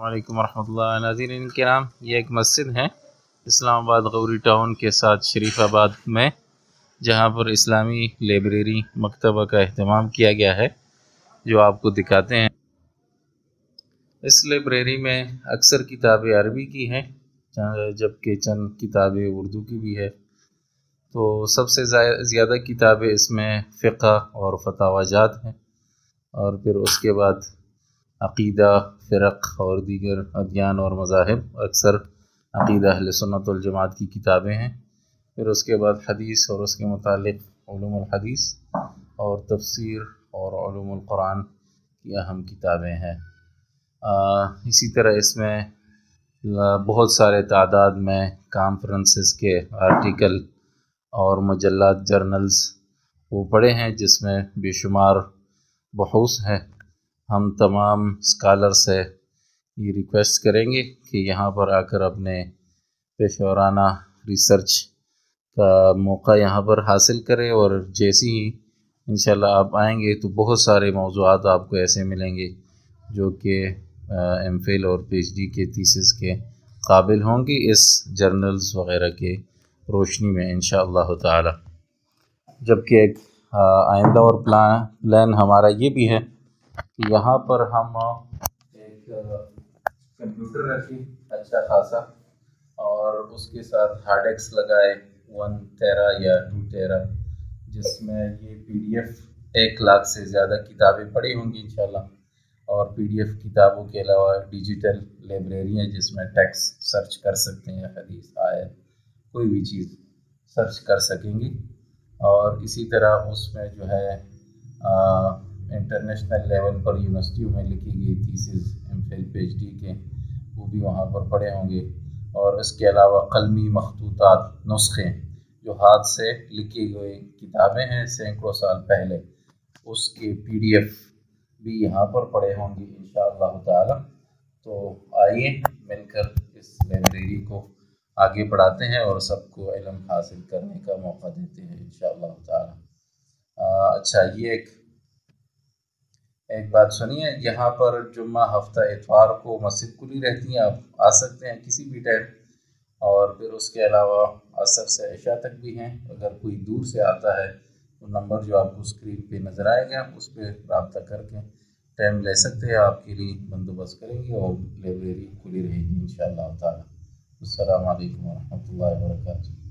السلام علیکم ورحمۃ اللہ ناظرین کرام، یہ ایک مسجد ہے اسلام آباد غوری ٹاؤن کے ساتھ شریف آباد میں، جہاں پر اسلامی لائبریری مکتبہ کا اہتمام کیا گیا ہے، جو آپ کو دکھاتے ہیں۔ اس لائبریری میں اکثر کتابیں عربی کی ہیں، جبکہ چند کتابیں اردو کی بھی ہے۔ تو سب سے زیادہ کتابیں اس میں فقہ اور فتاوی جات ہیں، اور پھر اس کے بعد عقیدہ، فرق اور دیگر ادیان اور مذاہب، اکثر عقیدہ اہل سنت والجماعت کی کتابیں ہیں۔ پھر اس کے بعد حدیث اور اس کے متعلق علوم الحدیث اور تفسیر اور علوم القرآن کی اہم کتابیں ہیں۔ اسی طرح اس میں بہت سارے تعداد میں کانفرنسز کے آرٹیکل اور مجلات، جرنلز وہ پڑے ہیں، جس میں بے شمار بحوث ہیں۔ ہم تمام اسکالر سے یہ ریکویسٹ کریں گے کہ یہاں پر آ کر اپنے پیشہ ورانہ ریسرچ کا موقع یہاں پر حاصل کریں، اور جیسے ہی انشاءاللہ آپ آئیں گے تو بہت سارے موضوعات آپ کو ایسے ملیں گے جو کہ ایم فل اور پی ایچ ڈی کے تھیسس کے قابل ہوں گی اس جرنلز وغیرہ کے روشنی میں انشاءاللہ تعالی۔ جبکہ ایک آئندہ اور پلان ہمارا یہ بھی ہے کہ یہاں پر ہم ایک کمپیوٹر رکھیں اچھا خاصا، اور اس کے ساتھ ہارڈ ڈسک لگائے 1 ٹیرا یا 2 ٹیرا، جس میں یہ پی ڈی ایف 1 لاکھ سے زیادہ کتابیں پڑھی ہوں گی انشاءاللہ، اور پی ڈی ایف کتابوں کے علاوہ ڈیجیٹل لائبریری ہیں جس میں ٹیکسٹ سرچ کر سکتے ہیں، حدیث، آیت، کوئی بھی چیز سرچ کر سکیں گے۔ اور اسی طرح اس میں جو ہے انٹرنیشنل لیول پر یونیورسٹیوں میں لکھی گئی theses, M Phil P H D کے، وہ بھی وہاں پر پڑھے ہوں گے۔ اور اس کے علاوہ قلمی مخطوطات، نسخے، جو ہاتھ سے لکھی ہوئی کتابیں ہیں سینکڑوں سال پہلے، اس کے پی ڈی ایف بھی یہاں پر پڑھے ہوں گے انشاءاللہ تعالی۔ تو آئیے مل کر اس لائبریری کو آگے بڑھاتے ہیں اور سب کو علم حاصل کرنے کا موقع دیتے ہیں انشاءاللہ تعالی۔ اچھا، یہ ایک بات سنیے، یہاں پر جمعہ، ہفتہ اتوار کو مسجد کھلی رہتی ہے، آپ آ سکتے ہیں کسی بھی ٹائم، اور پھر اس کے علاوہ عصر سے عشاء تک بھی ہیں۔ اگر کوئی دور سے آتا ہے تو نمبر جو آپ کو اسکرین پہ نظر آئے گا اس پہ رابطہ کر کے ٹائم لے سکتے ہیں، آپ کے لیے بندوبست کریں گے اور لائبریری کھلی رہے گی انشاءاللہ تعالی۔ السلام علیکم ورحمۃ اللہ وبرکاتہ۔